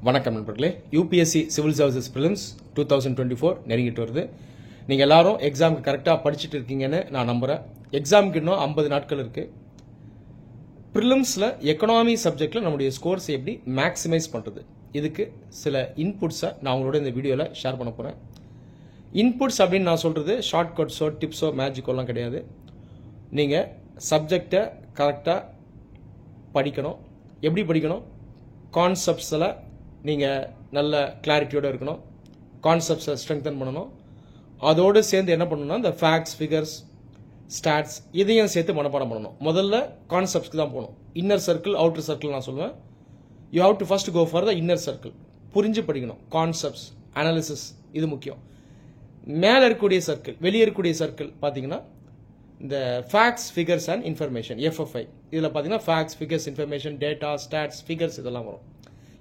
வணக்கம் நண்பர்களே. UPSC civil services films 2024 நெருங்கிட்டு வருது. நீங்கள் எல்லாரும் எக்ஸாமுக்கு கரெக்டாக படிச்சுட்டு இருக்கீங்கன்னு நான் நம்புகிறேன். எக்ஸாமுக்கு இன்னும் 50 நாட்கள் இருக்குது. ப்ரிலிம்ஸில் எக்கனாமி சப்ஜெக்டில் நம்முடைய ஸ்கோர்ஸ் எப்படி மேக்ஸிமைஸ் பண்ணுறது, இதுக்கு சில இன்புட்ஸை நான் உங்களோட இந்த வீடியோவில் ஷேர் பண்ண போகிறேன். இன்புட்ஸ் அப்படின்னு நான் சொல்கிறது ஷார்ட் கட்ஸோ டிப்ஸோ மேஜிக்கோலாம் கிடையாது. நீங்கள் சப்ஜெக்டை கரெக்டாக படிக்கணும். எப்படி படிக்கணும்? கான்செப்ட்ஸில் நீங்கள் நல்ல கிளாரிட்டியோடு இருக்கணும். கான்செப்ட்ஸை ஸ்ட்ரெங்தன் பண்ணணும். அதோடு சேர்ந்து என்ன பண்ணணும்னா இந்த ஃபேக்ட்ஸ், ஃபிகர்ஸ், ஸ்டாட்ஸ் இதையும் சேர்த்து மனப்பாடம் பண்ணணும். முதல்ல கான்செப்ட்ஸ்க்கு தான் போகணும். இன்னர் சர்க்கிள், அவுட்டர் சர்க்கிள் நான் சொல்லுவேன். You have to first go for the inner circle. புரிஞ்சு படிக்கணும். கான்செப்ட்ஸ், அனாலிசிஸ் இது முக்கியம். மேலே இருக்கக்கூடிய சர்க்கிள், வெளியே இருக்கக்கூடிய சர்க்கிள் பார்த்தீங்கன்னா இந்த facts, figures and information, FFI. இதில் பார்த்தீங்கன்னா facts, figures, information, data, stats, figures இதெல்லாம் வரும்.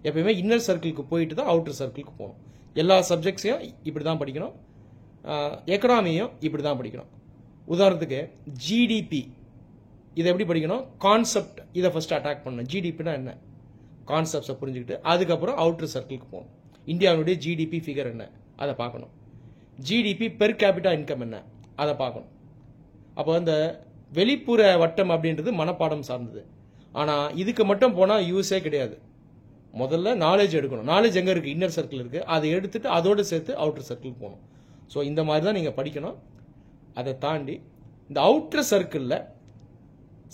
எப்பயுமே இன்னர் சர்க்கிளுக்கு போயிட்டு தான் அவுட்டர் சர்க்கிளுக்கு போகணும். எல்லா சப்ஜெக்ட்ஸையும் இப்படி தான் படிக்கணும். எக்கனாமியும் இப்படி தான் படிக்கணும். உதாரணத்துக்கு ஜிடிபி இதை எப்படி படிக்கணும்? கான்செப்ட் இதை ஃபர்ஸ்ட் அட்டாக் பண்ணணும். ஜிடிபினா என்ன? கான்செப்ட்ஸை புரிஞ்சுக்கிட்டு அதுக்கப்புறம் அவுட்டர் சர்க்கிளுக்கு போகணும். இந்தியாவுடைய ஜிடிபி ஃபிகர் என்ன அதை பார்க்கணும். ஜிடிபி பெர் கேபிட்டா இன்கம் என்ன அதை பார்க்கணும். அப்போ அந்த வெளிப்புற வட்டம் அப்படின்றது மனப்பாடம் சார்ந்தது. ஆனால் இதுக்கு மட்டும் போனால் யூஸே கிடையாது. முதல்ல நாலேஜ் எடுக்கணும். நாலேஜ் எங்கே இருக்குது? இன்னர் சர்க்கிள் இருக்குது. அதை எடுத்துட்டு அதோடு சேர்த்து அவுட்டர் சர்க்கிளுக்கு போகணும். ஸோ இந்த மாதிரி தான் நீங்கள் படிக்கணும். அதை தாண்டி இந்த அவுட்டர் சர்க்கிளில்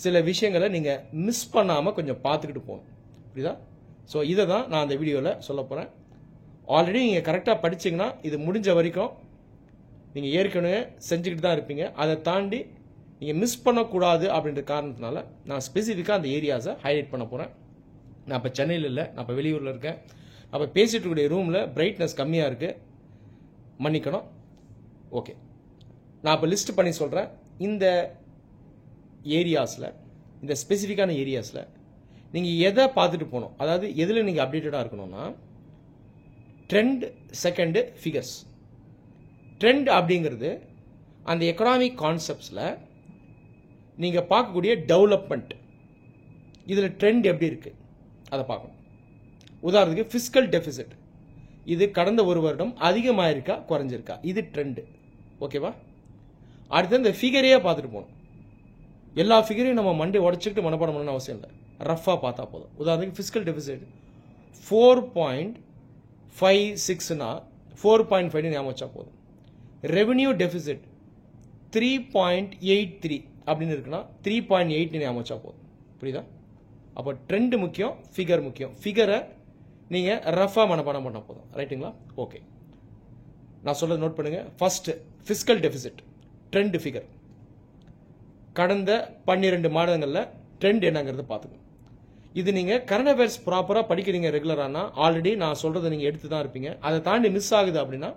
சில விஷயங்களை நீங்கள் மிஸ் பண்ணாமல் கொஞ்சம் பார்த்துக்கிட்டு போகணும். புரியுதா? ஸோ இதை தான் நான் அந்த வீடியோவில் சொல்ல போகிறேன். ஆல்ரெடி நீங்கள் கரெக்டாக படிச்சிங்கன்னா இது முடிஞ்ச வரைக்கும் நீங்கள் ஏற்கனவே செஞ்சுக்கிட்டு தான் இருப்பீங்க. அதை தாண்டி நீங்கள் மிஸ் பண்ணக்கூடாது அப்படின்ற காரணத்தினால நான் ஸ்பெசிஃபிக்காக அந்த ஏரியாஸை ஹைலைட் பண்ண போகிறேன். நான் இப்போ சென்னையில் இல்லை, நான் இப்போ வெளியூரில் இருக்கேன். அப்போ பேசிகிட்டு இருக்கக்கூடிய ரூமில் பிரைட்னஸ் கம்மியாக இருக்குது, மன்னிக்கணும். ஓகே, நான் இப்போ லிஸ்ட் பண்ணி சொல்கிறேன். இந்த ஏரியாஸில், இந்த ஸ்பெசிஃபிக்கான ஏரியாஸில் நீங்கள் எதை பார்த்துட்டு போகணும், அதாவது எதில் நீங்கள் அப்டேட்டடாக இருக்கணும்னா ட்ரெண்ட், செகண்டு ஃபிகர்ஸ். ட்ரெண்ட் அப்படிங்கிறது அந்த எக்கனாமிக் கான்செப்ட்ஸில் நீங்கள் பார்க்கக்கூடிய டெவலப்மெண்ட். இதில் ட்ரெண்ட் எப்படி இருக்குது அதை பார்க்கணும். உதாரணத்துக்கு ஃபிஸ்கல் டெபிசிட், இது கடந்த ஒரு வருடம் அதிகமாக இருக்கா குறைஞ்சிருக்கா, இது ட்ரெண்டு. ஓகேவா? அடுத்து இந்த ஃபிகரையே பார்த்துட்டு போகணும். எல்லா ஃபிகரையும் நம்ம மண்டே உடச்சிக்கிட்டு மனப்பாடம் பண்ணணும்னு அவசியம் இல்லை, ரஃபாக பார்த்தா போதும். உதாரணத்துக்கு ஃபிஸ்கல் டெபிசிட் 4.56னா 4.5 ஞாபகம் வச்சா போதும். ரெவென்யூ டெபிசிட் 3.83 அப்படின்னு இருக்குன்னா 3.8 ஞாபகம் வச்சா போதும். புரியுதா? அப்போ ட்ரெண்ட் முக்கியம், ஃபிகர் முக்கியம். ஃபிகரை நீங்கள் ரஃபாக மனப்பாடம் பண்ண போதும். ரைட்டுங்களா? ஓகே, நான் சொல்றது நோட் பண்ணுங்க. First fiscal deficit, trend figure. கடந்த 12 மாதங்களில் ட்ரெண்ட் என்னங்கிறது பார்த்துக்கணும். இது நீங்கள் கரண்ட் அஃபேர்ஸ் ப்ராப்பராக படிக்கிறீங்க ரெகுலரானா ஆல்ரெடி நான் சொல்கிறத நீங்கள் எடுத்து தான் இருப்பீங்க. அதை தாண்டி மிஸ் ஆகுது அப்படின்னா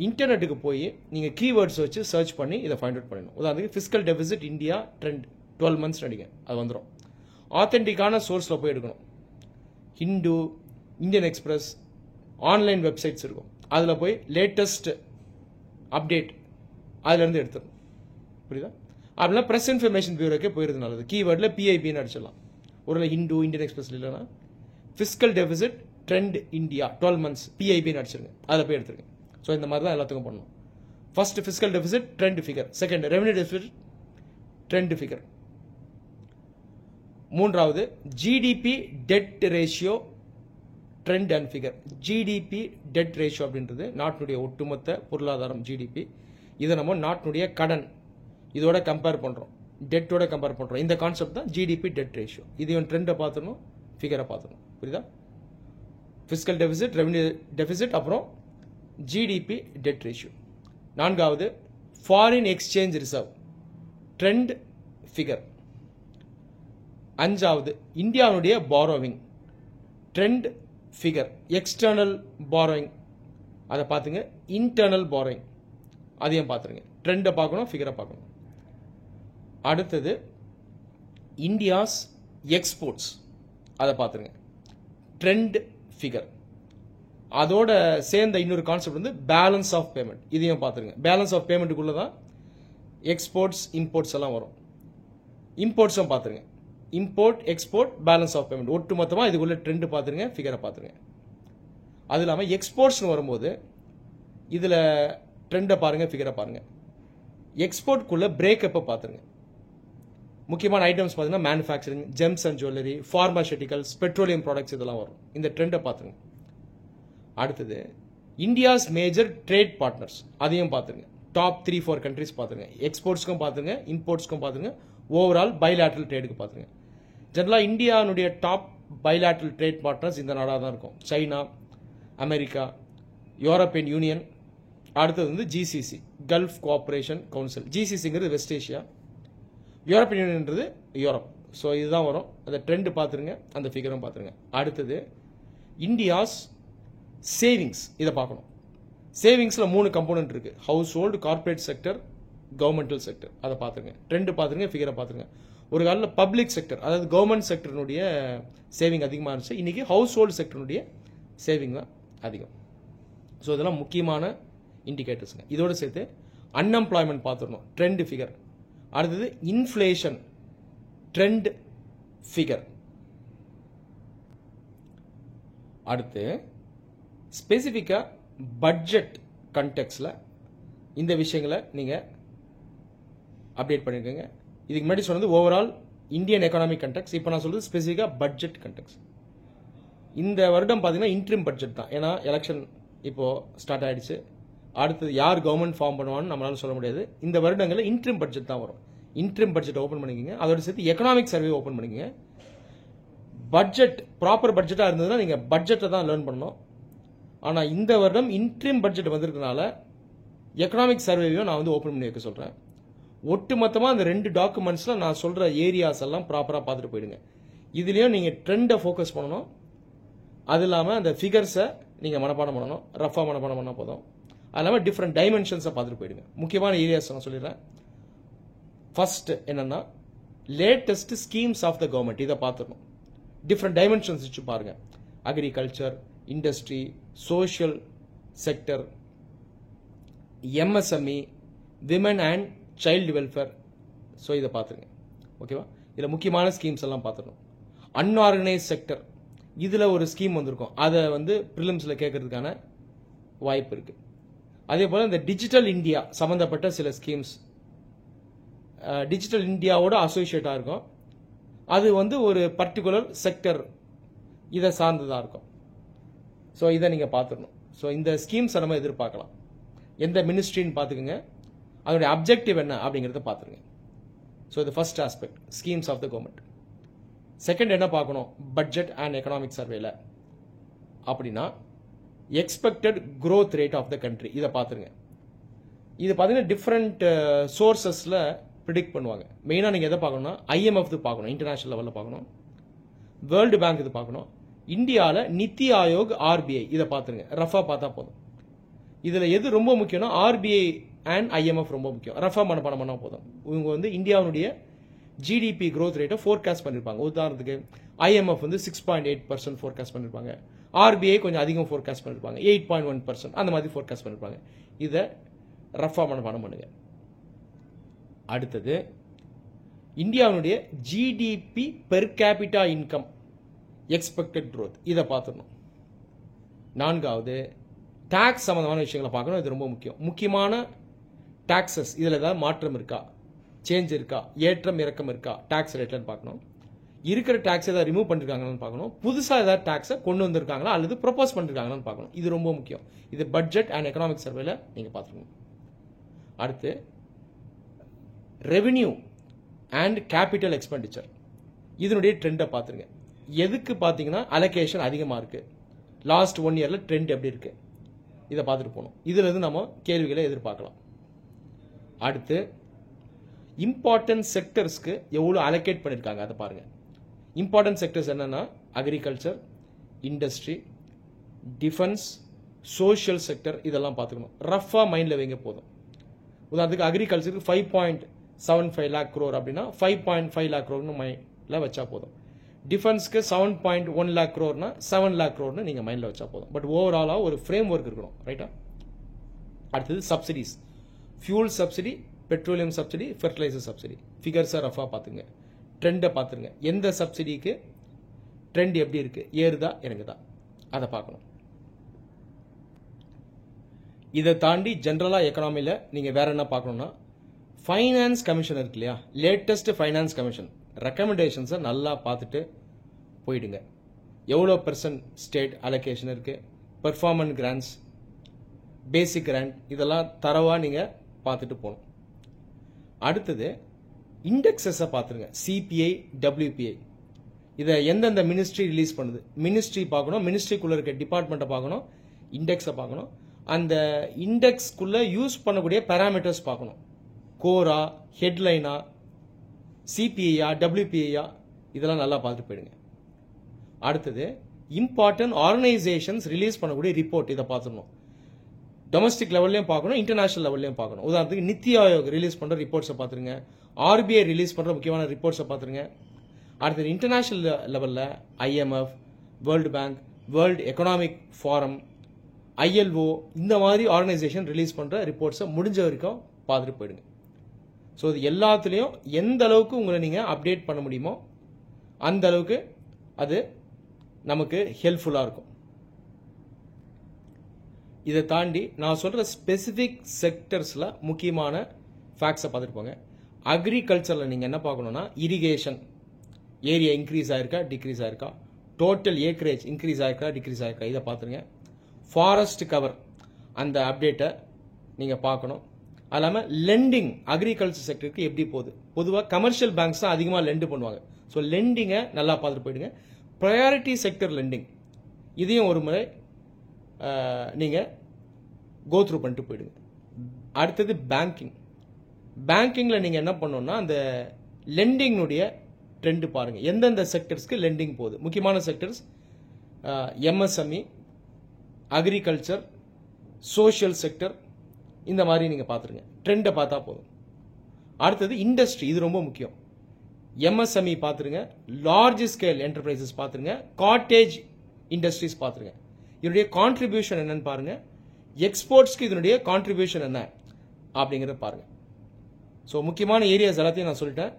இன்டர்நெட்டுக்கு போய் நீங்கள் கீவேர்ட்ஸ் வச்சு சர்ச் பண்ணி இதை ஃபைண்ட் அவுட் பண்ணணும். உதாரணத்துக்கு fiscal deficit India trend 12 months நடிங்க, அது வந்துடும். ஆத்தென்டிக்கான சோர்ஸில் போய் எடுக்கணும். Hindu, Indian express, online websites இருக்கும், அதில் போய் லேட்டஸ்ட் அப்டேட் அதுலேருந்து எடுத்துடணும். புரியுதா? அப்படின்னா ப்ரெஸ் இன்ஃபர்மேஷன் பியூரோக்கே போயிருது நல்லது. கீவேர்டில் பிஐபின்னு அடிச்சிடலாம். ஒரு ஹிந்து, இந்தியன் எக்ஸ்பிரஸ் இல்லைன்னா fiscal deficit trend India 12 months பிஐபின்னு அடிச்சிருங்க, அதில் போய் எடுத்துருங்க. ஸோ இந்த மாதிரி தான் எல்லாத்துக்கும் பண்ணணும். First fiscal deficit trend figure, second revenue deficit trend figure, மூன்றாவது GDP debt ratio trend and figure. GDP debt ratio அப்படின்றது நாட்டினுடைய ஒட்டுமொத்த பொருளாதாரம் ஜிடிபி. இதை நம்ம நாட்டினுடைய கடன் இதோட கம்பேர் பண்ணுறோம், டெட்டோட கம்பேர் பண்ணுறோம். இந்த கான்செப்ட் தான் ஜிடிபி டெட் ரேஷியோ. இதையும் ட்ரெண்டை பார்த்துடணும், ஃபிகரை பார்த்துடணும். புரியுதா? ஃபிஸ்கல் டெபிசிட், ரெவென்யூ டெபிசிட், அப்புறம் ஜிடிபி டெட் ரேஷியோ. நான்காவது foreign exchange reserve trend figure. அஞ்சாவது இந்தியாவுடைய borrowing trend figure. External borrowing அதை பார்த்துங்க, இன்டர்னல் பாரோயிங் அதையும் பார்த்துருங்க. ட்ரெண்டை பார்க்கணும், ஃபிகரை பார்க்கணும். அடுத்தது இந்தியாஸ் எக்ஸ்போர்ட்ஸ் அதை பார்த்துருங்க, ட்ரெண்ட் ஃபிகர். அதோட சேர்ந்த இன்னொரு கான்செப்ட் வந்து பேலன்ஸ் ஆஃப் பேமெண்ட், இதையும் பார்த்துருங்க. பேலன்ஸ் ஆஃப் பேமெண்ட்டுக்குள்ளே தான் எக்ஸ்போர்ட்ஸ், இம்போர்ட்ஸ் எல்லாம் வரும். இம்போர்ட்ஸும் பார்த்துருங்க. Import, export, balance of payment ஒட்டு மொத்தமாக இதுக்குள்ள ட்ரெண்ட் பார்த்துருங்க, ஃபிகரை பார்த்துருங்க. அது இல்லாமல் எக்ஸ்போர்ட்ஸ்னு வரும்போது இதில் ட்ரெண்டை பாருங்கள், ஃபிகரை பாருங்கள். எக்ஸ்போர்ட்குள்ளே பிரேக்கப்பை பார்த்துருங்க. முக்கியமான ஐட்டம்ஸ் பார்த்தீங்கன்னா manufacturing, gems and jewellery, pharmaceuticals, petroleum products இதெல்லாம் வரும். இந்த ட்ரெண்டை பார்த்துருங்க. அடுத்தது இந்தியாஸ் மேஜர் ட்ரேட் பார்ட்னர்ஸ், அதையும் பார்த்துருங்க. டாப் 3-4 கண்ட்ரிஸ் பார்த்துருங்க. எக்ஸ்போர்ட்ஸ்க்கும் பார்த்துருங்க, இம்போர்ட்ஸ்க்கும் பார்த்துருங்க, ஓவரால் பைலேட்ரல் ட்ரேடுக்கு பார்த்துருங்க. ஜெனரலாக இந்தியாவுடைய டாப் பைலேட்ரல் ட்ரேட் பார்ட்னர்ஸ் இந்த நாடாக தான் இருக்கும். சைனா, அமெரிக்கா, யூரோப்பியன் யூனியன், அடுத்தது வந்து ஜிசிசி, கல்ஃப் கோஆப்ரேஷன் கவுன்சில். ஜிசிசிங்கிறது வெஸ்ட் ஏஷியா, யூரோப்பியன் யூனியன்றது யூரோப். ஸோ இதுதான் வரும். அந்த ட்ரெண்டு பார்த்துருங்க, அந்த ஃபிகரும் பார்த்துருங்க. அடுத்தது இந்தியாஸ் சேவிங்ஸ், இதை பார்க்கணும். சேவிங்ஸில் 3 கம்போனன்ட் இருக்குது. House hold, corporate sector, governmental sector. அதை பார்த்துருங்க. ட்ரெண்டு பார்த்துருங்க, ஃபிகரை பார்த்துருங்க. ஒரு காலத்தில் பப்ளிக் செக்டர், அதாவது கவர்மெண்ட் செக்டருடைய சேவிங் அதிகமாக இருந்துச்சு. இன்றைக்கி ஹவுஸ் ஹோல்டு செக்டருடைய சேவிங் தான் அதிகம். ஸோ இதெல்லாம் முக்கியமான இண்டிகேட்டர்ஸுங்க. இதோடு சேர்த்து அன்எம்ப்ளாய்மெண்ட் பார்த்துடணும், ட்ரெண்ட் ஃபிகர். அடுத்தது இன்ஃப்ளேஷன் ட்ரெண்ட் ஃபிகர். அடுத்து ஸ்பெசிஃபிக்காக பட்ஜெட் கண்டெக்ஸ்டில் இந்த விஷயங்களை நீங்கள் அப்டேட் பண்ணியிருக்கீங்க. இதுக்கு முன்னாடி சொன்னது ஓவரால் இந்தியன் எக்கானமிக் கண்டெக்ஸ். இப்போ நான் சொல்கிறது ஸ்பெசிஃபிக்காக பட்ஜெட் கண்டெக்ஸ். இந்த வருடம் பார்த்தீங்கன்னா இன்ட்ரிம் பட்ஜெட் தான். ஏன்னா எலெக்ஷன் இப்போது ஸ்டார்ட் ஆகிடுச்சு. அடுத்தது யார் கவர்மெண்ட் ஃபார்ம் பண்ணுவான்னு நம்மளால சொல்ல முடியாது. இந்த வருடங்களில் இன்ட்ரிம் பட்ஜெட் தான் வரும். இன்ட்ரிம் பட்ஜெட் ஓப்பன் பண்ணிக்கோங்க. அதோட சேர்த்து எக்கனாமிக் சர்வே ஓப்பன் பண்ணிக்கோங்க. பட்ஜெட் ப்ராப்பர் பட்ஜெட்டாக இருந்ததுன்னா நீங்கள் பட்ஜெட்டை தான் லேர்ன் பண்ணணும். ஆனால் இந்த வருடம் இன்ட்ரிம் பட்ஜெட் வந்திருக்கனால எக்கனாமிக் சர்வேவையும் நான் வந்து ஓப்பன் பண்ணி வைக்க சொல்கிறேன். ஒட்டுமொத்தமாக அந்த 2 டாக்குமெண்ட்ஸில் நான் சொல்கிற ஏரியாஸ் எல்லாம் ப்ராப்பராக பார்த்துட்டு போயிடுங்க. இதுலேயும் நீங்கள் ட்ரெண்டை ஃபோக்கஸ் பண்ணணும். அது இல்லாமல் அந்த ஃபிகர்ஸை நீங்கள் மனப்பாடம் பண்ணணும். ரஃபாக மனப்பாடம் பண்ணால் போதும். அது இல்லாமல் டிஃப்ரெண்ட் டைமென்ஷன்ஸை பார்த்துட்டு போயிடுங்க. முக்கியமான ஏரியாஸ் நான் சொல்லிடுறேன். ஃபர்ஸ்ட் என்னன்னா latest schemes of the government, இதை பார்த்துடணும். டிஃப்ரெண்ட் டைமென்ஷன்ஸ் வச்சு பாருங்கள். Agriculture, industry, social sector, MSME, women and child welfare. So இதை பார்த்துருங்க. ஓகேவா? இதில் முக்கியமான ஸ்கீம்ஸ் எல்லாம் பார்த்துடணும். அன்ஆர்கனைஸ் செக்டர், இதில் ஒரு ஸ்கீம் வந்திருக்கும். அதை வந்து ப்ரிலிம்ஸில் கேட்கறதுக்கான வாய்ப்பு இருக்குது. அதே போல் இந்த டிஜிட்டல் இந்தியா சம்மந்தப்பட்ட சில ஸ்கீம்ஸ் டிஜிட்டல் இந்தியாவோட அசோசியேட்டாக இருக்கும். அது வந்து ஒரு பர்டிகுலர் செக்டர் இதை சார்ந்ததாக இருக்கும். ஸோ இதை நீங்கள் பார்த்துடணும். ஸோ இந்த ஸ்கீம்ஸை நம்ம எதிர்பார்க்கலாம். எந்த மினிஸ்ட்ரின்னு பார்த்துக்குங்க, அதோடைய அப்ஜெக்டிவ் என்ன அப்படிங்கிறத பார்த்துருங்க. ஸோ இது first aspect, schemes of the government. Second என்ன பார்க்கணும், பட்ஜெட் அண்ட் எக்கனாமிக் சர்வேல அப்படின்னா expected growth rate of the country, இதை பார்த்துருங்க. இது பார்த்தீங்கன்னா டிஃப்ரெண்ட் சோர்சஸில் ப்ரிடிக்ட் பண்ணுவாங்க. மெயினாக நீங்கள் எதை பார்க்கணும்னா ஐஎம்எஃப் பார்க்கணும், இன்டர்நேஷனல் லெவலில் பார்க்கணும். வேர்ல்டு பேங்க் இது பார்க்கணும். இந்தியாவில் நித்தி ஆயோக், ஆர்பிஐ, இதை பார்த்துருங்க. ரஃபா பார்த்தா போதும். இதில் எது ரொம்ப முக்கியம்னா ஆர்பிஐ அண்ட் ஐஎம்எஃப் ரொம்ப முக்கியம். ரஃபா மனப்பாடம் பண்ணால் போதும். இவங்க வந்து இந்தியாவுடைய ஜிடிபி growth ரேட்டை ஃபோர்காஸ்ட் பண்ணியிருப்பாங்க. உதாரணத்துக்கு ஐஎம்எஃப் வந்து 6.8% ஃபோர்காஸ்ட் பண்ணியிருப்பாங்க. ஆர்பிஐ கொஞ்சம் அதிகம் ஃபோர்காஸ்ட் பண்ணியிருப்பாங்க, 8.1% அந்த மாதிரி ஃபோர்காஸ்ட் பண்ணியிருப்பாங்க. இதை ரஃபா மனப்பாடம் பண்ணுங்க. அடுத்தது இந்தியாவுடைய GDP per capita income expected growth, இதை பார்த்துடணும். நான்காவது டாக்ஸ் சம்பந்தமான விஷயங்களை பார்க்கணும். இது ரொம்ப முக்கியம். முக்கியமான டாக்ஸஸ் இதில் ஏதாவது மாற்றம் இருக்கா, சேஞ்ச் இருக்கா, ஏற்றம் இறக்கம் இருக்கா, டாக்ஸ் ரேட்லன்னு பார்க்கணும். இருக்கிற டாக்ஸ் ஏதாவது ரிமூவ் பண்ணிருக்காங்கன்னு பார்க்கணும். புதுசாக ஏதாவது டாக்ஸை கொண்டு வந்திருக்காங்களா அல்லது ப்ரொபோஸ் பண்ணிருக்காங்கன்னு பார்க்கணும். இது ரொம்ப முக்கியம். இது பட்ஜெட் அண்ட் எக்கனாமிக் சர்வேல நீங்கள் பார்த்துக்கணும். அடுத்து ரெவென்யூ அண்ட் கேபிட்டல் எக்ஸ்பெண்டிச்சர், இதனுடைய ட்ரெண்டை பார்த்துருங்க. எதுக்கு பார்த்தீங்கன்னா அலோகேஷன் அதிகமாக இருக்குது, லாஸ்ட் 1 இயரில் ட்ரெண்ட் எப்படி இருக்குது, இதை பார்த்துட்டு போகணும். இதிலிருந்து நம்ம கேள்விகளை எதிர்பார்க்கலாம். அடுத்து இம்பார்ட்டன்ட் செக்டர்ஸ்க்கு எவ்வளோ அலோகேட் பண்ணியிருக்காங்க அதை பாருங்கள். இம்பார்ட்டன்ட் செக்டர்ஸ் என்னென்னா agriculture, industry, defence, social sector, இதெல்லாம் பார்த்துக்கணும். ரஃபாக மைண்டில் வைங்க போதும். உதாரணத்துக்கு அக்ரிகல்ச்சருக்கு 5.75 lakh crore அப்படின்னா 5.5 lakh crore மைண்டில் வச்சா போதும். டிஃபென்ஸ்க்கு 7.1 lakh crore 7 lakh crore நீங்கள் மைண்டில் வச்சா போதும். பட் ஓவராலாக ஒரு ஃப்ரேம் ஒர்க் இருக்கணும், ரைட்டா? அடுத்தது subsidies, fuel subsidy, petroleum subsidy, fertiliser subsidy. ஃபிகர்ஸை ரஃபாக பார்த்துங்க. ட்ரெண்டை பார்த்துருங்க. எந்த சப்சிடிக்கு ட்ரெண்ட் எப்படி இருக்குது, ஏறுதா இறங்குதா, அதை பார்க்கணும். இதை தாண்டி ஜென்ரலாக எக்கனாமியில் நீங்கள் வேற என்ன பார்க்கணும்னா ஃபைனான்ஸ் கமிஷன் இருக்கு இல்லையா, லேட்டஸ்ட் ஃபைனான்ஸ் கமிஷன் ரெக்கமெண்டேஷன்ஸை நல்லா பார்த்துட்டு போயிடுங்க. எவ்வளோ % ஸ்டேட் அலோகேஷன் இருக்கு, பெர்ஃபார்மன்ஸ் கிராண்ட்ஸ், பேசிக் கிராண்ட், இதெல்லாம் தரவா நீங்கள் பார்த்துட்டு போகணும். அடுத்தது இண்டெக்ஸஸை பார்த்துருங்க. சிபிஐ, WPI, இதை எந்தெந்த மினிஸ்ட்ரி ரிலீஸ் பண்ணுது, மினிஸ்ட்ரி பார்க்கணும், மினிஸ்ட்ரிக்குள்ளே இருக்க டிபார்ட்மெண்ட்டை பார்க்கணும், இண்டெக்ஸை பார்க்கணும். அந்த இண்டெக்ஸ்க்குள்ளே யூஸ் பண்ணக்கூடிய பேராமீட்டர்ஸ் பார்க்கணும். கோரா, ஹெட்லைனா, சிபிஐயா, WPIயா, இதெல்லாம் நல்லா பார்த்துட்டு போயிடுங்க. அடுத்தது இம்பார்ட்டன்ட் ஆர்கனைசேஷன்ஸ் ரிலீஸ் பண்ணக்கூடிய ரிப்போர்ட், இதை பார்த்துடணும். டொமஸ்டிக் லெவல்லையும் பார்க்கணும், இன்டர்நேஷனல் லெவல்லையும் பார்க்கணும். உதாரணத்துக்கு நித்தி ஆயோக் ரிலீஸ் பண்ணுற ரிப்போர்ட்ஸை பார்த்துருங்க, RBI ரிலீஸ் பண்ணுற முக்கியமான ரிப்போர்ட்ஸை பார்த்துருங்க. அடுத்தது இன்டர்நேஷனல் லெவலில் IMF, world bank, world economic forum, ILO, இந்த மாதிரி ஆர்கனைசேஷன் ரிலீஸ் பண்ணுற ரிப்போர்ட்ஸை முடிஞ்ச வரைக்கும் பார்த்துட்டு போயிடுங்க. ஸோ இது எல்லாத்துலேயும் எந்த அளவுக்கு உங்களை நீங்கள் அப்டேட் பண்ண முடியுமோ அந்த அளவுக்கு அது நமக்கு ஹெல்ப்ஃபுல்லாக இருக்கும். இதை தாண்டி நான் சொல்கிற ஸ்பெசிஃபிக் செக்டர்ஸில் முக்கியமான ஃபேக்ட்ஸை பார்த்துட்டு போங்க. அக்ரிகல்ச்சரில் நீங்கள் என்ன பார்க்கணுன்னா, இரிகேஷன் ஏரியா இன்க்ரீஸ் ஆயிருக்கா, டிக்ரீஸ் ஆயிருக்கா, டோட்டல் ஏக்கரேஜ் இன்க்ரீஸ் ஆயிருக்கா, டிக்ரீஸ் ஆயிருக்கா, இதை பார்த்துருங்க. ஃபாரஸ்ட் கவர் அந்த அப்டேட்டை நீங்கள் பார்க்கணும். அது இல்லாமல் லெண்டிங் அக்ரிகல்ச்சர் செக்டருக்கு எப்படி போகுது, பொதுவாக கமர்ஷியல் பேங்க்ஸ் தான் அதிகமாக லெண்டு பண்ணுவாங்க. ஸோ லெண்டிங்கை நல்லா பார்த்துட்டு போயிடுங்க. ப்ரையாரிட்டி செக்டர் லெண்டிங் இதையும் ஒரு முறை நீங்கள் கோத்ரூ பண்ணிட்டு போயிடுங்க. அடுத்தது பேங்கிங். பேங்கிங்கில் நீங்கள் என்ன பண்ணணும்னா அந்த லெண்டிங்னுடைய ட்ரெண்டு பாருங்கள், எந்தெந்த செக்டர்ஸ்க்கு லெண்டிங் போகுது. முக்கியமான sectors MSME, agriculture, social sector, இந்த மாதிரி நீங்கள் பார்த்துருங்க. ட்ரெண்டை பார்த்தா போதும். அடுத்தது இண்டஸ்ட்ரி, இது ரொம்ப முக்கியம். MSME பார்த்துருங்க, லார்ஜ் ஸ்கேல் என்டர்பிரைசஸ் பார்த்துருங்க, காட்டேஜ் இண்டஸ்ட்ரீஸ் பார்த்துருங்க. இதனுடைய கான்ட்ரிபியூஷன் என்னன்னு பாருங்க, எக்ஸ்போர்ட்ஸ்க்கு இதனுடைய கான்ட்ரிபியூஷன் என்ன அப்படிங்கிறத பாருங்க. ஸோ முக்கியமான ஏரியாஸ் எல்லாத்தையும் நான் சொல்லிட்டேன்.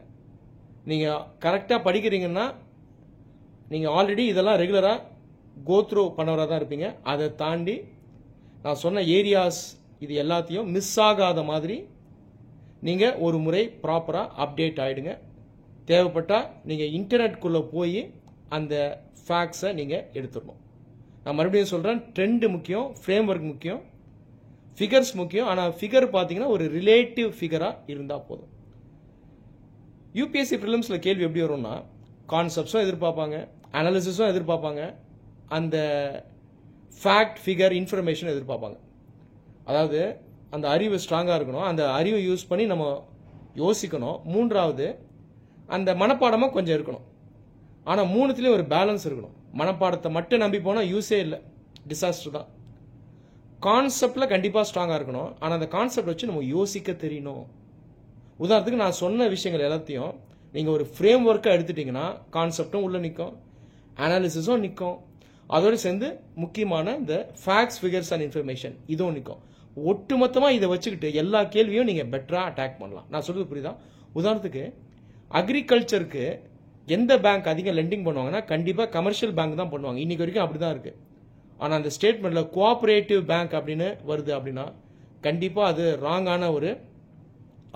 நீங்கள் கரெக்டாக படிக்கிறீங்கன்னா நீங்கள் ஆல்ரெடி இதெல்லாம் ரெகுலராக கோத்ரூ பண்ணவராக தான் இருப்பீங்க. அதை தாண்டி நான் சொன்ன ஏரியாஸ் இது எல்லாத்தையும் மிஸ் ஆகாத மாதிரி நீங்கள் ஒரு முறை ப்ராப்பராக அப்டேட் ஆகிடுங்க. தேவைப்பட்டால் நீங்கள் இன்டர்நெட்குள்ளே போய் அந்த ஃபேக்ட்ஸை நீங்கள் எடுத்துடணும். நான் மறுபடியும் சொல்கிறேன், ட்ரெண்டு முக்கியம், ஃப்ரேம் ஒர்க் முக்கியம், ஃபிகர்ஸ் முக்கியம். ஆனால் ஃபிகர் பார்த்தீங்கன்னா ஒரு ரிலேட்டிவ் ஃபிகராக இருந்தால் போதும். UPSC ப்ரிலிம்ஸில் கேள்வி எப்படி வரும்னா, கான்செப்ட்ஸும் எதிர்பார்ப்பாங்க, அனாலிசிஸும் எதிர்பார்ப்பாங்க, அந்த ஃபேக்ட் ஃபிகர் இன்ஃபர்மேஷன் எதிர்பார்ப்பாங்க. அதாவது அந்த அறிவு ஸ்ட்ராங்காக இருக்கணும், அந்த அறிவை யூஸ் பண்ணி நம்ம யோசிக்கணும். மூன்றாவது அந்த மனப்பாடமாக கொஞ்சம் இருக்கணும். ஆனால் மூணுத்துலேயும் ஒரு பேலன்ஸ் இருக்கணும். மனப்பாடத்தை மட்டும் நம்பி போனால் யூஸே இல்லை, டிசாஸ்டர் தான். கான்செப்டில் கண்டிப்பாக ஸ்ட்ராங்காக இருக்கணும், ஆனால் அந்த கான்செப்ட் வச்சு நம்ம யோசிக்க தெரியணும். உதாரணத்துக்கு நான் சொன்ன விஷயங்கள் எல்லாத்தையும் நீங்கள் ஒரு ஃப்ரேம் ஒர்க்காக எடுத்துட்டிங்கன்னா கான்செப்டும் உள்ளே நிற்கும், அனாலிசிஸும் நிற்கும், அதோடு சேர்ந்து முக்கியமான இந்த ஃபேக்ட்ஸ், ஃபிகர்ஸ் அண்ட் இன்ஃபர்மேஷன் இதுவும் நிற்கும். ஒட்டுமொத்தமாக இதை வச்சுக்கிட்டு எல்லா கேள்வியும் நீங்கள் பெட்டராக அட்டாக் பண்ணலாம். நான் சொல்கிறது புரியுதா? உதாரணத்துக்கு அக்ரிகல்ச்சருக்கு எந்த பேங்க் அதிகம் லெண்டிங் பண்ணுவாங்கன்னா கண்டிப்பாக கமர்ஷியல் பேங்க் தான் பண்ணுவாங்க. இன்னைக்கு வரைக்கும் அப்படி தான் இருக்குது. ஆனால் அந்த ஸ்டேட்மெண்ட்டில் கோஆப்ரேட்டிவ் பேங்க் அப்படின்னு வருது அப்படின்னா கண்டிப்பாக அது ராங்கான ஒரு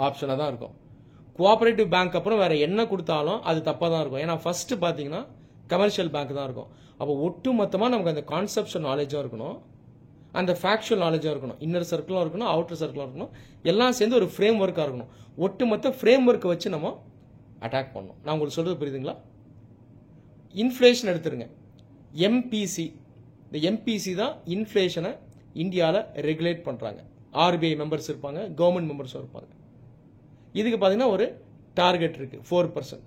ஆப்ஷனாக தான் இருக்கும். கோஆப்ரேட்டிவ் பேங்க் அப்புறம் வேறு என்ன கொடுத்தாலும் அது தப்பாக தான் இருக்கும். ஏன்னா ஃபஸ்ட்டு பார்த்தீங்கன்னா கமர்ஷியல் பேங்க் தான் இருக்கும். அப்போ ஒட்டு மொத்தமாக நமக்கு அந்த கான்செப்ஷன் நாலேஜும் இருக்கணும், அந்த ஃபேக்சுவல் நாலேஜும் இருக்கணும், இன்னர் சர்க்கிளும் இருக்கணும், அவுட்டர் சர்க்கிளும் இருக்கணும், எல்லாம் சேர்ந்து ஒரு ஃப்ரேம் ஒர்க்காக இருக்கணும். ஒட்டுமொத்த ஃப்ரேம் ஒர்க்கை வச்சு நம்ம அட்டாக் பண்ணணும். நான் உங்களுக்கு சொல்கிறது புரியுதுங்களா? இன்ஃப்ளேஷன் எடுத்துருங்க. MPC, இந்த MPC தான் இன்ஃப்ளேஷனை இந்தியாவில் ரெகுலேட் பண்ணுறாங்க. RBI மெம்பர்ஸ் இருப்பாங்க, கவர்மெண்ட் மெம்பர்ஸும் இருப்பாங்க. இதுக்கு பார்த்தீங்கன்னா ஒரு டார்கெட் இருக்குது, 4%.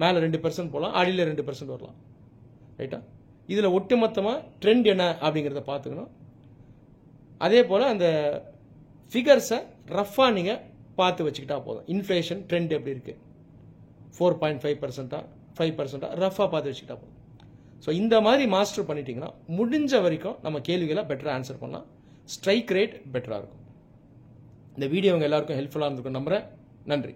மேலே 2% போகலாம், அடியில் 2% வரலாம். ரைட்டா? இதில் ஒட்டுமொத்தமாக ட்ரெண்ட் என்ன அப்படிங்கிறத பார்த்துக்கணும். அதே போல் அந்த ஃபிகர்ஸை ரஃபாக நீங்கள் பார்த்து வச்சுக்கிட்டா போதும். இன்ஃப்ளேஷன் ட்ரெண்ட் எப்படி இருக்குது, 4.5%, 5%, ரஃபாக பார்த்து வச்சுக்கிட்டா போதும். ஸோ இந்த மாதிரி மாஸ்டர் பண்ணிட்டீங்கன்னா முடிஞ்ச வரைக்கும் நம்ம கேள்விகளை பெட்டராக ஆன்சர் பண்ணலாம், ஸ்ட்ரைக் ரேட் பெட்டராக இருக்கும். இந்த வீடியோ உங்கள் எல்லாருக்கும் ஹெல்ப்ஃபுல்லாக இருந்திருக்கும் நம்புகிறேன். நன்றி.